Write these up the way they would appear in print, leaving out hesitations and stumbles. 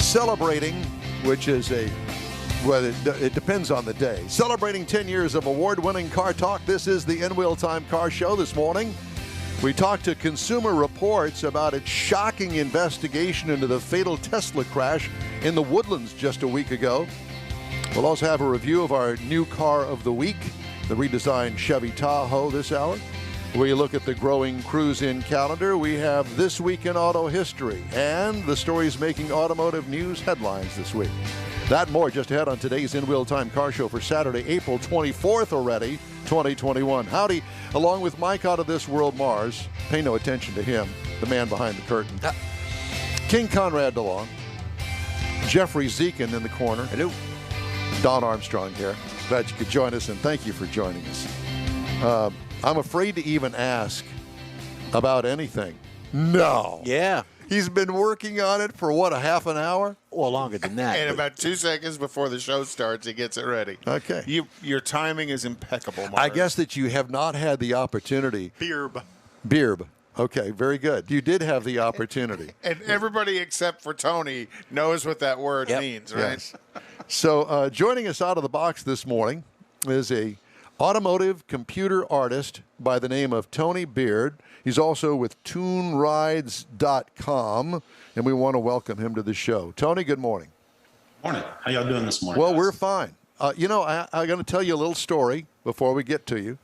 celebrating, which is well, it depends on the day. Celebrating 10 years of award-winning car talk, this is the In Wheel Time Car Show this morning. We talked to Consumer Reports about its shocking investigation into the fatal Tesla crash in the Woodlands just a week ago. We'll also have a review of our new car of the week, the redesigned Chevy Tahoe this hour. We look at the growing cruise-in calendar. We have This Week in Auto History and the stories making automotive news headlines this week. That and more just ahead on today's In Wheel Time Car Show for Saturday, April 24th already, 2021. Howdy, along with Mike out of this world, Mars. Pay no attention to him, the man behind the curtain. King Conrad DeLong. Jeffrey Zekin in the corner. Hello. Don Armstrong here. Glad you could join us, and thank you for joining us. I'm afraid to even ask about anything. No. Yeah. He's been working on it for, what, a half an hour? Well, longer than that. And about 2 seconds before the show starts, he gets it ready. Okay. Your timing is impeccable, Mars. I guess that you have not had the opportunity. Bearb. Okay, very good. You did have the opportunity. And everybody except for Tony knows what that word means, right? Yes. So joining us out of the box this morning is a automotive computer artist by the name of Tony Bearb. He's also with toonrides.com, and we want to welcome him to the show. Tony, good morning. Morning. How y'all doing this morning? Well, guys? we're fine. I'm going to tell you a little story before we get to you.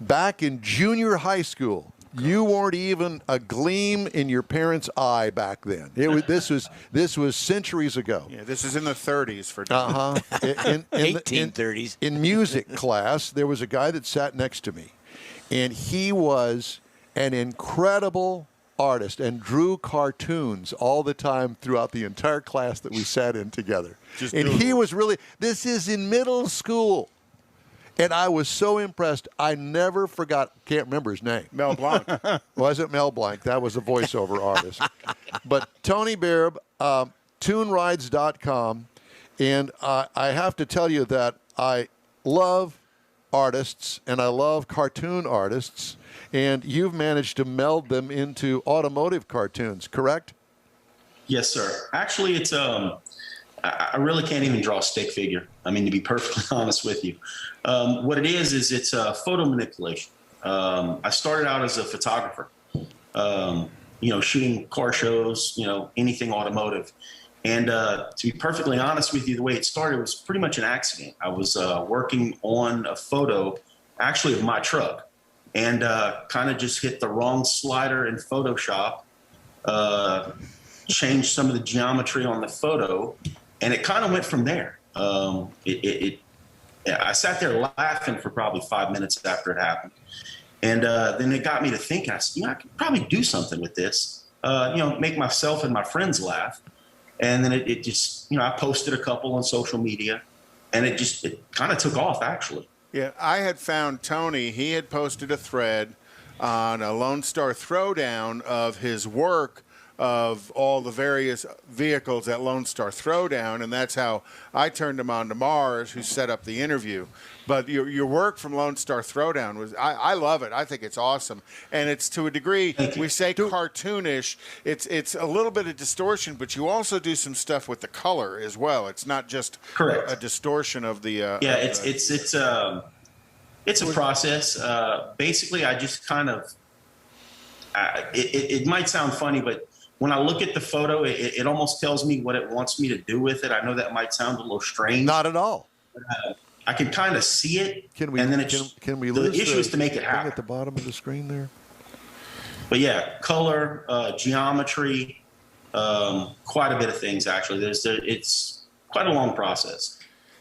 Back in junior high school, you weren't even a gleam in your parents' eye back then. This was centuries ago. Yeah, this is in the 30s for in 1830s. In music class, there was a guy that sat next to me, and he was an incredible artist and drew cartoons all the time throughout the entire class that we sat in together. He was really, this is in middle school. And I was so impressed, I never forgot, can't remember his name. Mel Blanc. Wasn't Mel Blanc, that was a voiceover artist. But Tony Bearb, toonrides.com, and I have to tell you that I love artists and I love cartoon artists, and you've managed to meld them into automotive cartoons, correct? Yes, sir. Actually, it's I really can't even draw a stick figure. I mean, to be perfectly honest with you, what it is it's photo manipulation. I started out as a photographer, shooting car shows, anything automotive. And to be perfectly honest with you, the way it started was pretty much an accident. I was working on a photo, actually, of my truck, and kind of just hit the wrong slider in Photoshop, changed some of the geometry on the photo, and it kind of went from there. I sat there laughing for probably 5 minutes after it happened. And then it got me to think, I said, I could probably do something with this, make myself and my friends laugh. And then it just, I posted a couple on social media, and it kind of took off, actually. Yeah, I had found Tony. He had posted a thread on a Lone Star Throwdown of his work of all the various vehicles at Lone Star Throwdown, and that's how I turned him on to Mars, who set up the interview. But your work from Lone Star Throwdown was, I love it. I think it's awesome. And it's, to a degree, we say cartoonish. It's a little bit of distortion, but you also do some stuff with the color as well. It's not just a distortion of the... It's a process. Basically, I just kind of... It might sound funny, but when I look at the photo, it almost tells me what it wants me to do with it. I know that might sound a little strange. Not at all. But, I can kind of see it. Can we lose the issue is to make it happen at the bottom of the screen there? But yeah, color, geometry, quite a bit of things actually. It's quite a long process.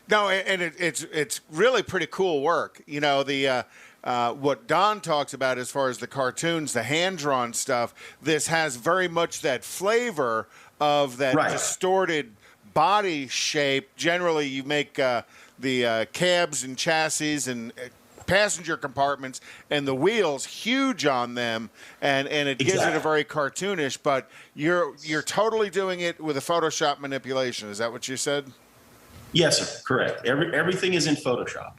No, and it's really pretty cool work. What Don talks about as far as the cartoons, the hand-drawn stuff, this has very much that flavor of that distorted body shape. Generally, you make the cabs and chassis and passenger compartments and the wheels huge on them, and it gives it a very cartoonish, but you're totally doing it with a Photoshop manipulation. Is that what you said? Yes, sir. Correct. Everything is in Photoshop.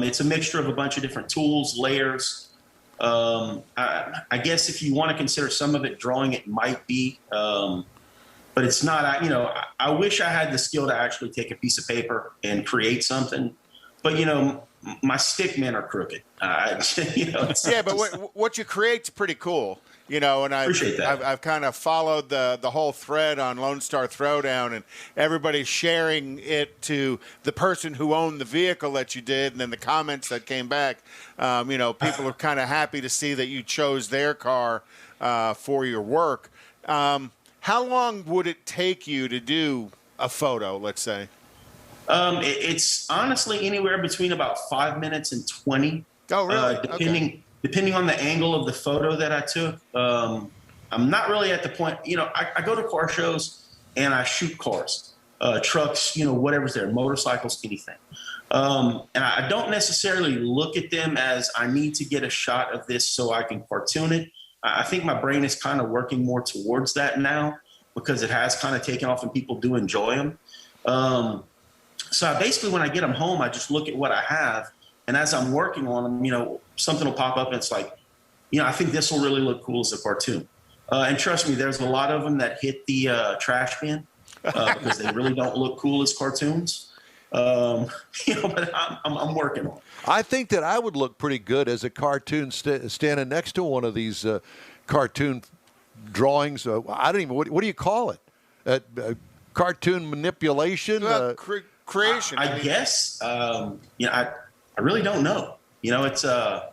It's a mixture of a bunch of different tools, layers. I guess if you want to consider some of it drawing, it might be but it's not, you know, I wish I had the skill to actually take a piece of paper and create something, but, you know, my stick men are crooked. You know, yeah, but what you create's pretty cool. You know, and I've kind of followed the whole thread on Lone Star Throwdown, and everybody's sharing it to the person who owned the vehicle that you did, and then the comments that came back. You know, people are kind of happy to see that you chose their car for your work. How long would it take you to do a photo, let's say? It's honestly anywhere between about 5 minutes and 20. Oh, really? Depending on the angle of the photo that I took. I'm not really at the point, you know, I go to car shows and I shoot cars, trucks, you know, whatever's there, motorcycles, anything. And I don't necessarily look at them as I need to get a shot of this so I can cartoon it. I think my brain is kind of working more towards that now because it has kind of taken off and people do enjoy them. So basically when I get them home, I just look at what I have. And as I'm working on them, you know, something will pop up and it's like, you know, I think this will really look cool as a cartoon. And trust me, there's a lot of them that hit the trash bin because they really don't look cool as cartoons. You know, but I'm working on it. I think that I would look pretty good as a cartoon standing next to one of these cartoon drawings. I don't even, what do you call it? Cartoon manipulation? Creation. I guess. You know, I really don't know. You know, it's I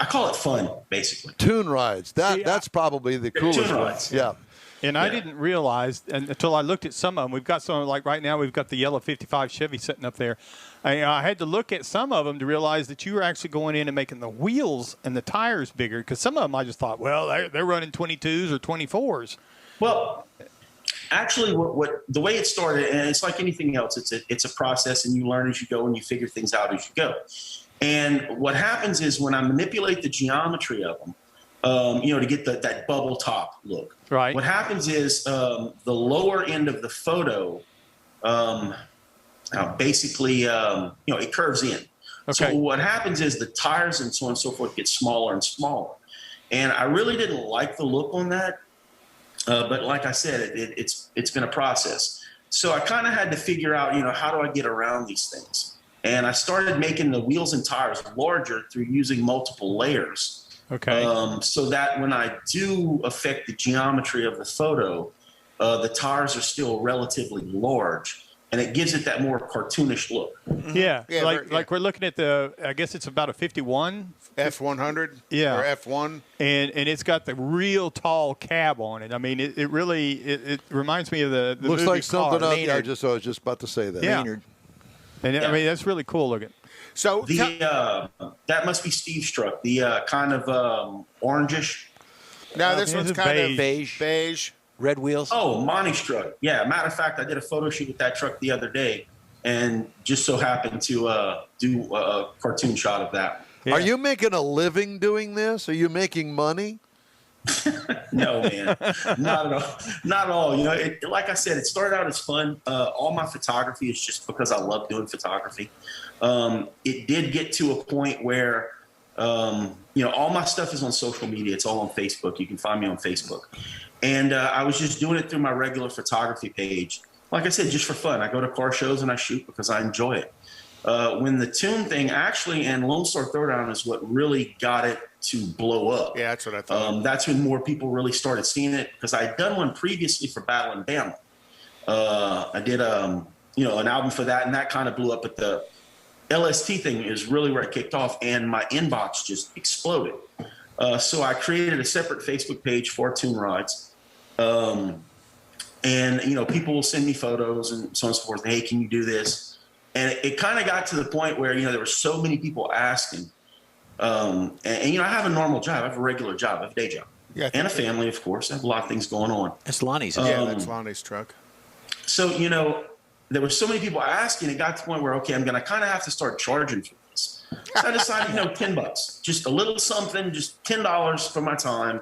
call it fun, basically. Toon Rides. That's probably the coolest Toon one. Rides. Yeah. And I didn't realize until I looked at some of them. We've got some, like right now, we've got the yellow 55 Chevy sitting up there. I had to look at some of them to realize that you were actually going in and making the wheels and the tires bigger. Because some of them I just thought, well, they're running 22s or 24s. Well, actually, what the way it started, and it's like anything else, it's a process, and you learn as you go, and you figure things out as you go. And what happens is when I manipulate the geometry of them, you know, to get that bubble top look. Right. What happens is the lower end of the photo, basically, you know, it curves in. Okay. So what happens is the tires and so on and so forth get smaller and smaller. And I really didn't like the look on that. But like I said, it's been a process. So I kind of had to figure out, you know, how do I get around these things? And I started making the wheels and tires larger through using multiple layers. Okay. So that when I do affect the geometry of the photo, the tires are still relatively large, and it gives it that more cartoonish look. Yeah, like we're looking at I guess it's about a 51 F100. Yeah, or F1, and it's got the real tall cab on it. I mean, it really reminds me of the looks movie like something Cars. else. I was just about to say that. Yeah. Maynard. And I mean, that's really cool looking. So that must be Steve's truck. The kind of orangish. now this one's kind of beige. Red wheels. Oh, Monty's truck. Yeah. Matter of fact, I did a photo shoot with that truck the other day, and just so happened to do a cartoon shot of that. Yeah. Are you making a living doing this? Are you making money? No, man, not at all. Not at all. You know, like I said, it started out as fun. All my photography is just because I love doing photography. It did get to a point where, you know, all my stuff is on social media. It's all on Facebook. You can find me on Facebook. And I was just doing it through my regular photography page. Like I said, just for fun. I go to car shows and I shoot because I enjoy it. When the Toon thing actually, and Lone Star Throwdown is what really got it to blow up. Yeah, that's what I thought. That's when more people really started seeing it, because I had done one previously for Battle and Bama. I did, you know, an album for that, and that kind of blew up. But the LST thing is really where it kicked off, and my inbox just exploded. So I created a separate Facebook page for Toon Rides. And, you know, people will send me photos and so on and so forth. Hey, can you do this? And it kind of got to the point where, you know, there were so many people asking. And, you know, I have a normal job. I have a regular job. I have a day job. Yeah, and a family, of course. I have a lot of things going on. That's Lonnie's. Yeah, that's Lonnie's truck. So, you know, there were so many people asking. It got to the point where, okay, I'm going to kind of have to start charging for this. So I decided, you know, $10, just a little something, just $10 for my time.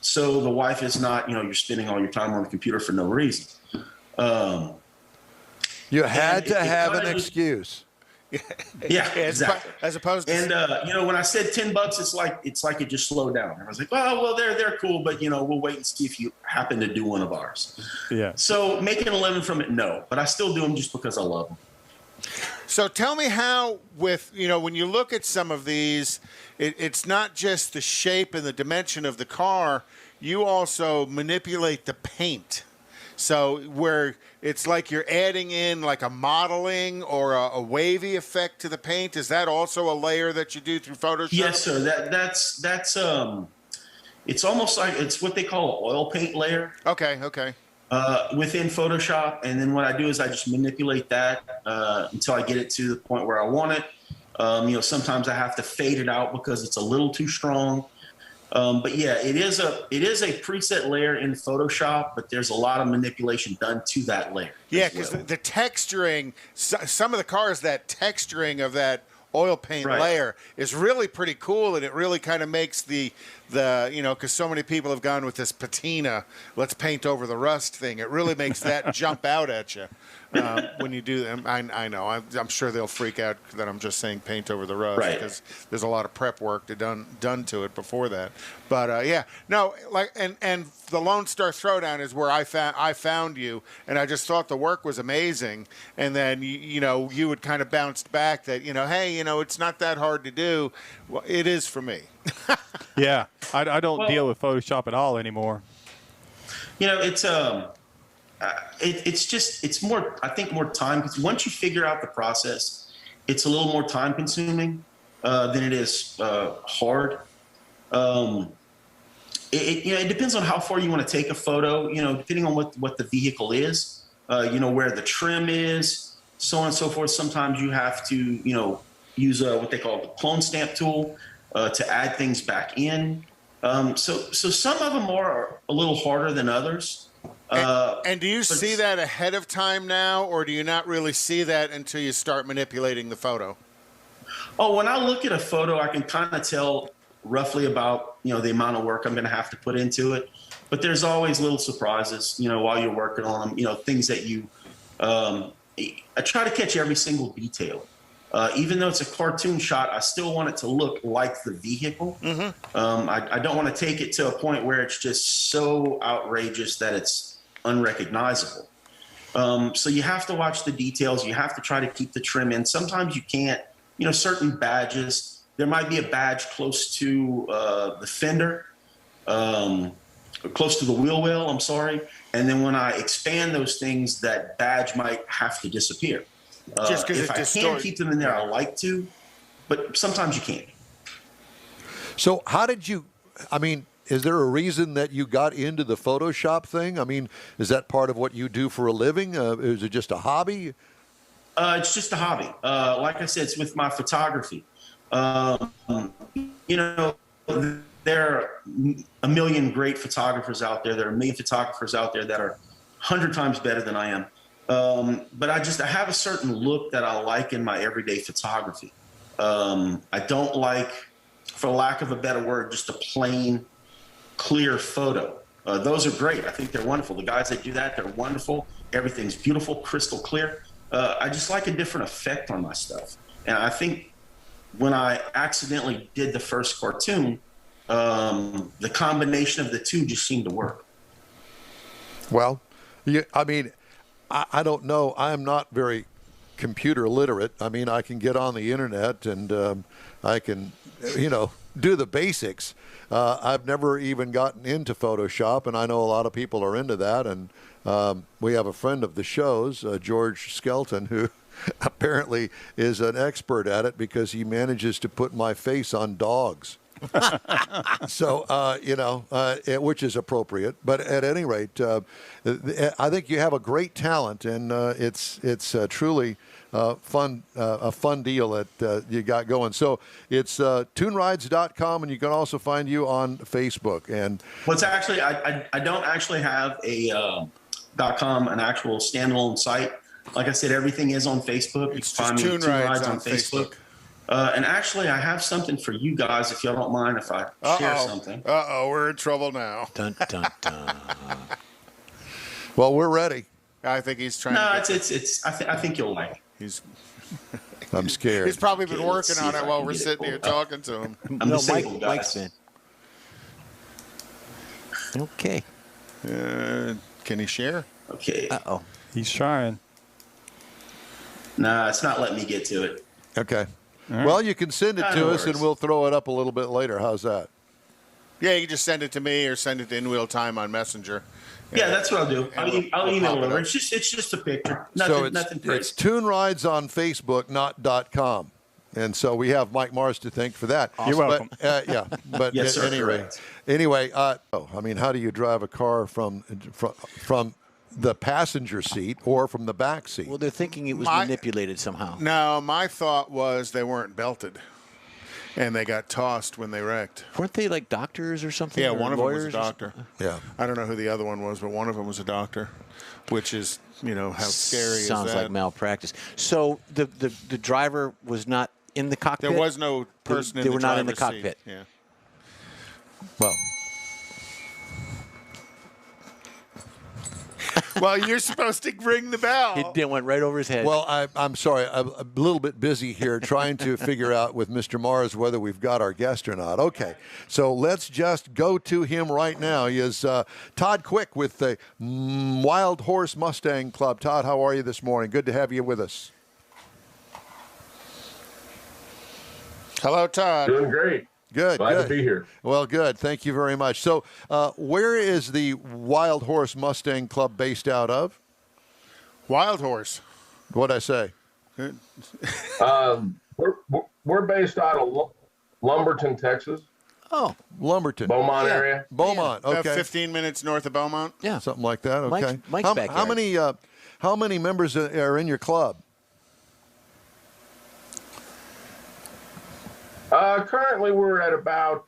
So the wife is not, you know, you're spending all your time on the computer for no reason. You had to have an excuse. Yeah, exactly. As opposed to, and when I said $10, it's like it just slowed down. I was like, well, they're cool, but we'll wait and see if you happen to do one of ours. Yeah. So making a living from it, no, but I still do them just because I love them. So tell me how, with when you look at some of these, it's not just the shape and the dimension of the car. You also manipulate the paint. So where it's like you're adding in like a modeling or a wavy effect to the paint. Is that also a layer that you do through Photoshop? Yes, sir. That's it's almost like it's what they call an oil paint layer. Okay. Within Photoshop, and then what I do is I just manipulate that until I get it to the point where I want it. Sometimes I have to fade it out because it's a little too strong. But yeah, it is a preset layer in Photoshop, but there's a lot of manipulation done to that layer. Yeah, because the texturing, some of the cars, that texturing of that oil paint layer is really pretty cool, and it really kind of makes the because so many people have gone with this patina, let's paint over the rust thing. It really makes that jump out at you when you do them. I know. I'm sure they'll freak out that I'm just saying paint over the rust because there's a lot of prep work done to it before that. But and the Lone Star Throwdown is where I found you, and I just thought the work was amazing. And then you would kind of bounced back that hey, it's not that hard to do. Well, it is for me. Yeah, I don't deal with Photoshop at all anymore. It's more, I think, more time, because once you figure out the process, it's a little more time consuming than it is hard. It depends on how far you want to take a photo, depending on what the vehicle is, where the trim is, so on and so forth. Sometimes you have to, use what they call the clone stamp tool to add things back in. So some of them are a little harder than others. And do you see that ahead of time now, or do you not really see that until you start manipulating the photo? Oh, when I look at a photo, I can kind of tell roughly about, the amount of work I'm going to have to put into it. But there's always little surprises, while you're working on them, things that I try to catch every single detail. Even though it's a cartoon shot, I still want it to look like the vehicle. Mm-hmm. I don't want to take it to a point where it's just so outrageous that it's unrecognizable. So you have to watch the details. You have to try to keep the trim in. Sometimes you can't, certain badges, there might be a badge close to the fender, close to the wheel well, I'm sorry. And then when I expand those things, that badge might have to disappear. Just because if I can keep them in there, I like to, but sometimes you can't. So how did you, is there a reason that you got into the Photoshop thing? Is that part of what you do for a living? Is it just a hobby? It's just a hobby. Like I said, it's with my photography. There are a million great photographers out there. There are a million photographers out there that are 100 times better than I am. But I have a certain look that I like in my everyday photography. I don't like, for lack of a better word, just a plain, clear photo. Those are great. I think they're wonderful. The guys that do that, they're wonderful. Everything's beautiful, crystal clear. I just like a different effect on my stuff. And I think when I accidentally did the first cartoon, the combination of the two just seemed to work. Well, I don't know. I am not very computer literate. I can get on the internet and I can, do the basics. I've never even gotten into Photoshop, and I know a lot of people are into that. And we have a friend of the show's, George Skelton, who apparently is an expert at it because he manages to put my face on dogs. So, which is appropriate. But at any rate, I think you have a great talent, and it's truly a fun deal that you got going. So it's toonrides.com, and you can also find you on Facebook. And it's actually, I don't actually have a .com, an actual standalone site. Like I said, everything is on Facebook. It's you can find Toon Rides on Facebook. And actually, I have something for you guys, if y'all don't mind if I share something. We're in trouble now. Dun, dun, dun. Well, we're ready. I think he's trying No, to it's. I think you'll like it. He's I'm scared. He's probably been Okay, let's working see on if it I while can we're get it sitting here pulled up. talking to him. I'm No, disabled, Mike's guys. been. Okay. Can he share? Okay. Uh-oh. He's trying. Nah, it's not letting me get to it. Okay. Well, you can send it No to us, and worries. we'll throw it up a little bit later. How's that? Yeah, you can just send it to me or send it to In Wheel Time on Messenger. Yeah, that's what I'll do. And I'll we'll email pop it it over. up. It's just a picture. So Nothing it's crazy. Toon Rides on Facebook, not .com. And so we have Mike Mars to thank for that. You're welcome. But, yeah, but Yes, sir, anyway, correct. I mean, how do you drive a car from the passenger seat or from the back seat? Well, they're thinking it was My- manipulated somehow. No, my thought was they weren't belted, and they got tossed when they wrecked. Weren't they like doctors or something? Yeah, or one of them was a lawyers or doctor. Yeah. I don't know who the other one was, but one of them was a doctor, which is, how scary Sounds is that? like malpractice. So the driver was not in the cockpit? There was no person in They the were not in the driver's seat. cockpit. Yeah. Well, Well, you're supposed to ring the bell. It went right over his head. well, I'm sorry. I'm a little bit busy here trying to figure out with Mr. Mars whether we've got our guest or not. Okay, so let's just go to him right now. He is Todd Quick with the Wild Horse Mustang Club. Todd, how are you this morning? Good to have you with us. Hello, Todd. Doing great. Good, Glad good. to be here. Well, good. Thank you very much. So, where is the Wild Horse Mustang Club based out of? Wild Horse. What'd I say? We're based out of Lumberton, Texas, oh, Lumberton. Beaumont Yeah. area. Beaumont. About Okay. 15 minutes north of Beaumont. yeah. Something like that. Okay. Mike's how backyard. how many members are in your club? Currently, we're at about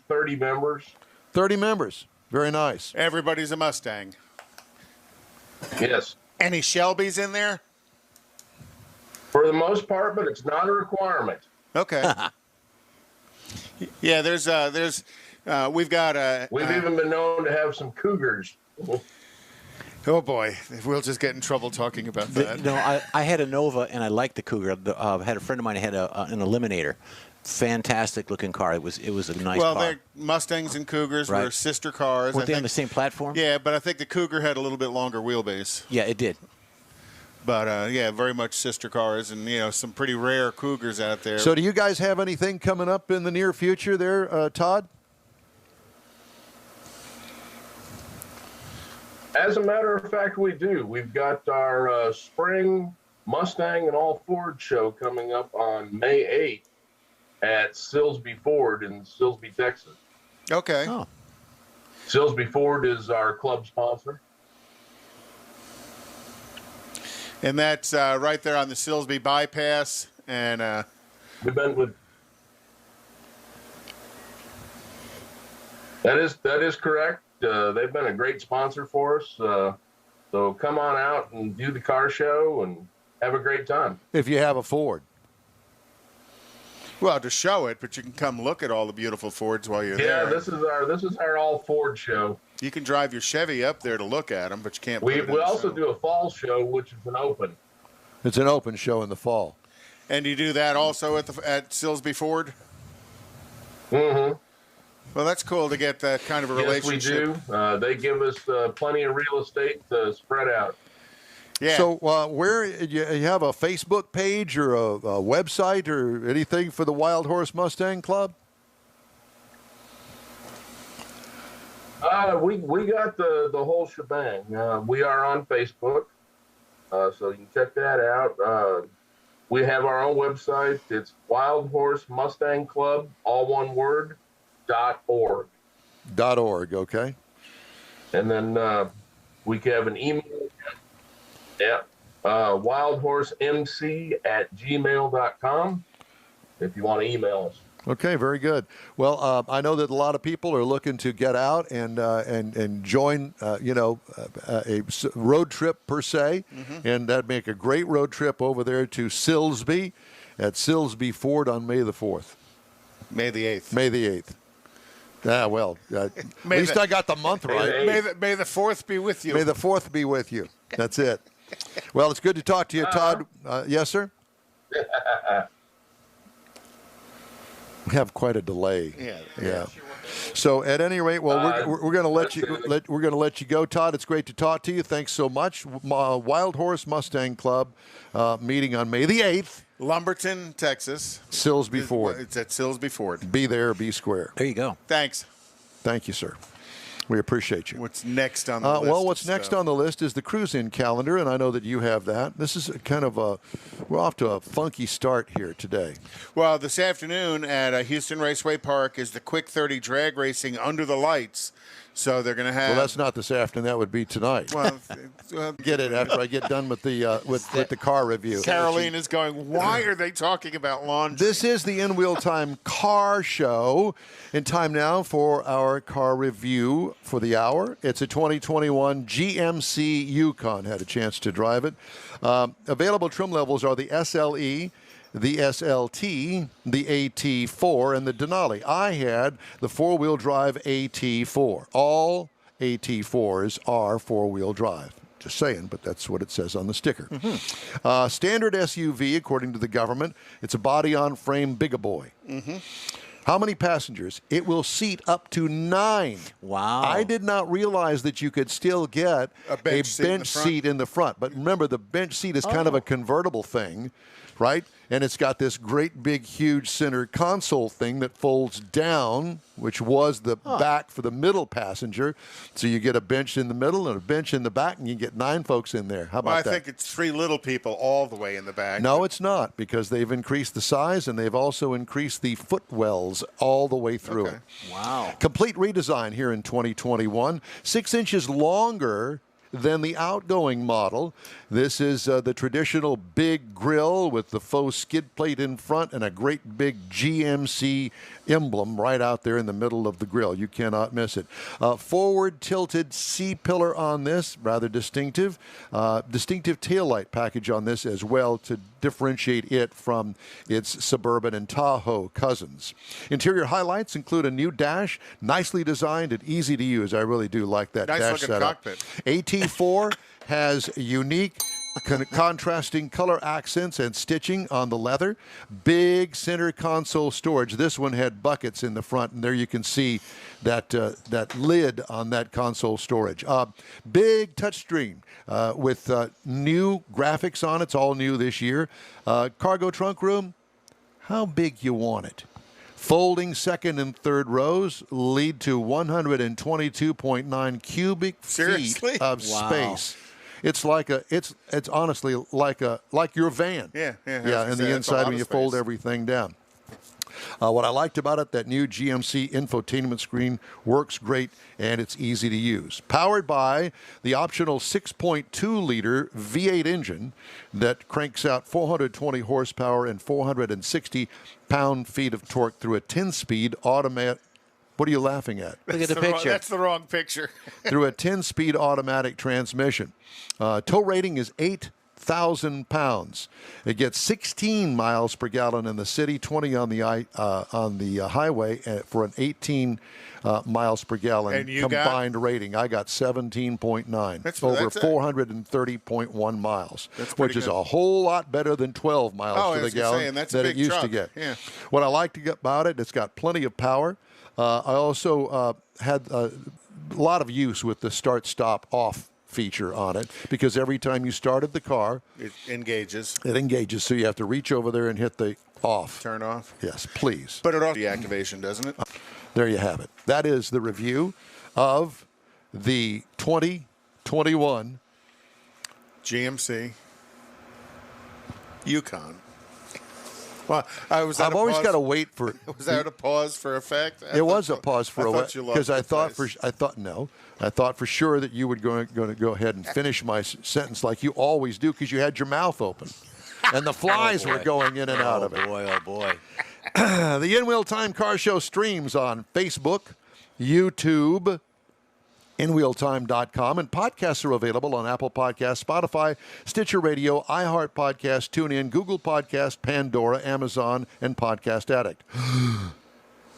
30 members. 30 members. Very nice. Everybody's a Mustang. Yes, Any Shelbys in there? for the most part, but it's not a requirement. Okay. Yeah, we've got We've even been known to have some cougars. oh boy, we'll just get in trouble talking about that. No, I had a Nova, and I liked the Cougar. I had a friend of mine who had an Eliminator. Fantastic looking car. It was a nice Well, car. they're Mustangs and Cougars were Right. sister cars. Weren't I they on think. the same platform? Yeah, but I think the Cougar had a little bit longer wheelbase. Yeah, it did. But yeah, very much sister cars, and some pretty rare Cougars out there. So, do you guys have anything coming up in the near future there, Todd? As a matter of fact, we do. We've got our spring Mustang and all Ford show coming up on May 8th at Silsbee Ford in Silsbee, Texas. Okay. Oh, Silsbee Ford is our club sponsor. And that's right there on the Silsbee bypass, and We've been with. That is correct. They've been a great sponsor for us. So come on out and do the car show and have a great time. If you have a Ford. well, to show it, but you can come look at all the beautiful Fords while you're Yeah, there. this is our all Ford show. You can drive your Chevy up there to look at them, but you can't. We put it in we the also show. do a fall show, which is an open. It's an open show in the fall. And you do that also at Silsbee Ford. Mm-hmm. Well, that's cool to get that kind of a Yes, we relationship. do. They give us plenty of real estate to spread out. Yeah. So, where you have a Facebook page or a website or anything for the Wild Horse Mustang Club? We got the whole shebang. We are on Facebook, so you can check that out. We have our own website. It's Wild Horse Mustang Club, all one word, .org. .org, okay. And then we can have an email. Yeah, wildhorsemc@gmail.com if you want to email us. Okay, very good. Well, I know that a lot of people are looking to get out and join, a road trip per se, and that'd make a great road trip over there to Silsbee at Silsbee Ford on May the 4th. May the 8th. May the 8th. Ah, well, at May least the- I got the month right. May the 4th be with you. May the 4th be with you. That's it. Well, it's good to talk to you, Todd. Yes, sir? We have quite a delay. Yeah. So at any rate, well, we're going to let you we're going to let you go, Todd. It's great to talk to you. Thanks so much. Wild Horse Mustang Club meeting on May the 8th. Lumberton, Texas. Silsby Ford. It's at Silsby Ford. Be there, be square. There you go. Thanks. Thank you, sir. We appreciate you. What's next on the list? Well, what's next on the list is the cruise-in calendar, and I know that you have that. This is kind of we're off to a funky start here today. Well, this afternoon at Houston Raceway Park is the Quick 30 drag racing under the lights. So they're going to have. Well, that's not this afternoon. That would be tonight. Well, get it after I get done with the with the car review. Caroline is going, why are they talking about laundry? This is the In Wheel Time car show. In time now for our car review for the hour. It's a 2021 GMC Yukon. Had a chance to drive it. Available trim levels are the SLE, the SLT, the AT4, and the Denali. I had the four-wheel drive AT4. All AT4s are four-wheel drive. Just saying, but that's what it says on the sticker. Standard SUV, according to the government. It's a body-on-frame Bigaboy. How many passengers? It will seat up to 9. Wow. I did not realize that you could still get a bench seat in the front. But remember, the bench seat is kind of a convertible thing, right? And it's got this great big huge center console thing that folds down, which was the back for the middle passenger. So you get a bench in the middle and a bench in the back, and you get 9 folks in there. How about that? I think it's 3 little people all the way in the back. No, it's not, because they've increased the size and they've also increased the footwells all the way through it. Wow. Complete redesign here in 2021. 6 inches longer than the outgoing model. This is the traditional big grille with the faux skid plate in front and a great big GMC emblem right out there in the middle of the grille. You cannot miss it. Forward tilted C-pillar on this, rather distinctive. Distinctive taillight package on this as well to differentiate it from its Suburban and Tahoe cousins. Interior highlights include a new dash, nicely designed and easy to use. I really do like that Nice dash looking setup. cockpit. AT4 has unique contrasting color accents and stitching on the leather. Big center console storage. This one had buckets in the front, and there you can see that that lid on that console storage. Big touchscreen with new graphics on it. It's all new this year. Cargo trunk room. How big you want it? Folding second and third rows lead to 122.9 cubic feet of space. It's like it's honestly like your van. Yeah. In the inside when you fold everything down. What I liked about it, that new GMC infotainment screen works great and it's easy to use. Powered by the optional 6.2-liter V8 engine that cranks out 420 horsepower and 460 pound-feet of torque through a 10-speed automatic. What are you laughing at? Look at the picture. That's the wrong picture. Through a 10-speed automatic transmission. Tow rating is 8,000 pounds. It gets 16 miles per gallon in the city, 20 on the highway for an 18 miles per gallon combined rating. I got 17.9. That's over 430.1 miles, which is a whole lot better than 12 miles to the gallon that it used to get. Yeah. What I liked about it, it's got plenty of power. I also had a lot of use with the start-stop-off feature on it, because every time you started the car, it engages. So you have to reach over there and hit the off. Turn off. Yes, please. But it also deactivation, doesn't it? There you have it. That is the review of the 2021 GMC Yukon. Well, I've always got to wait for. Was that a pause for effect? It was a pause for effect because I thought for sure that you were going to go ahead and finish my sentence like you always do, because you had your mouth open, and the flies were going in and out of it. Oh boy! The In Wheel Time Car Show streams on Facebook, YouTube, InWheelTime.com, and podcasts are available on Apple Podcasts, Spotify, Stitcher Radio, iHeart Podcast, TuneIn, Google Podcast, Pandora, Amazon, and Podcast Addict.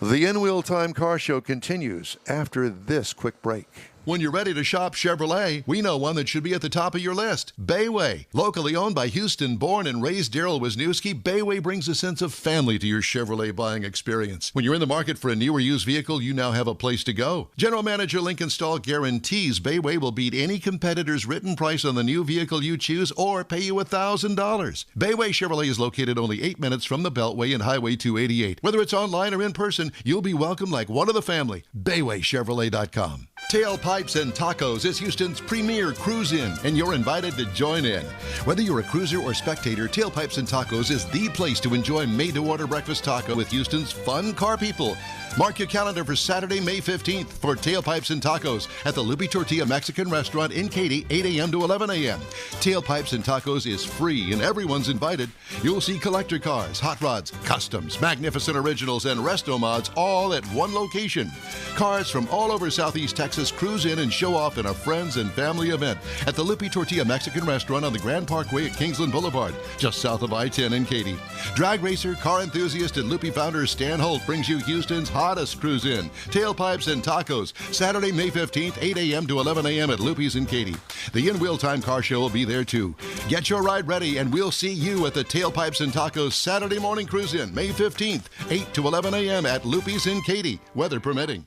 The In Wheel Time Car Show continues after this quick break. When you're ready to shop Chevrolet, we know one that should be at the top of your list. Bayway. Locally owned by Houston-born and raised Daryl Wisniewski, Bayway brings a sense of family to your Chevrolet buying experience. When you're in the market for a new or used vehicle, you now have a place to go. General Manager Lincoln Stahl guarantees Bayway will beat any competitor's written price on the new vehicle you choose or pay you $1,000. Bayway Chevrolet is located only 8 minutes from the Beltway and Highway 288. Whether it's online or in person, you'll be welcome like one of the family. BaywayChevrolet.com. Tailpipes and Tacos is Houston's premier cruise-in, and you're invited to join in. Whether you're a cruiser or spectator, Tailpipes and Tacos is the place to enjoy made-to-order breakfast taco with Houston's fun car people. Mark your calendar for Saturday, May 15th for Tailpipes and Tacos at the Lupi Tortilla Mexican Restaurant in Katy, 8 a.m. to 11 a.m. Tailpipes and Tacos is free and everyone's invited. You'll see collector cars, hot rods, customs, magnificent originals, and resto mods all at one location. Cars from all over Southeast Texas cruise in and show off in a friends and family event at the Lupi Tortilla Mexican Restaurant on the Grand Parkway at Kingsland Boulevard, just south of I-10 in Katy. Drag racer, car enthusiast, and Lupi founder Stan Holt brings you Houston's hottest cruise in, Tailpipes and Tacos, Saturday, May 15th, 8 a.m. to 11 a.m. at Lupi's in Katy. The In Wheel Time Car Show will be there too. Get your ride ready and we'll see you at the Tailpipes and Tacos Saturday morning cruise in, May 15th, 8 to 11 a.m. at Lupi's in Katy, weather permitting.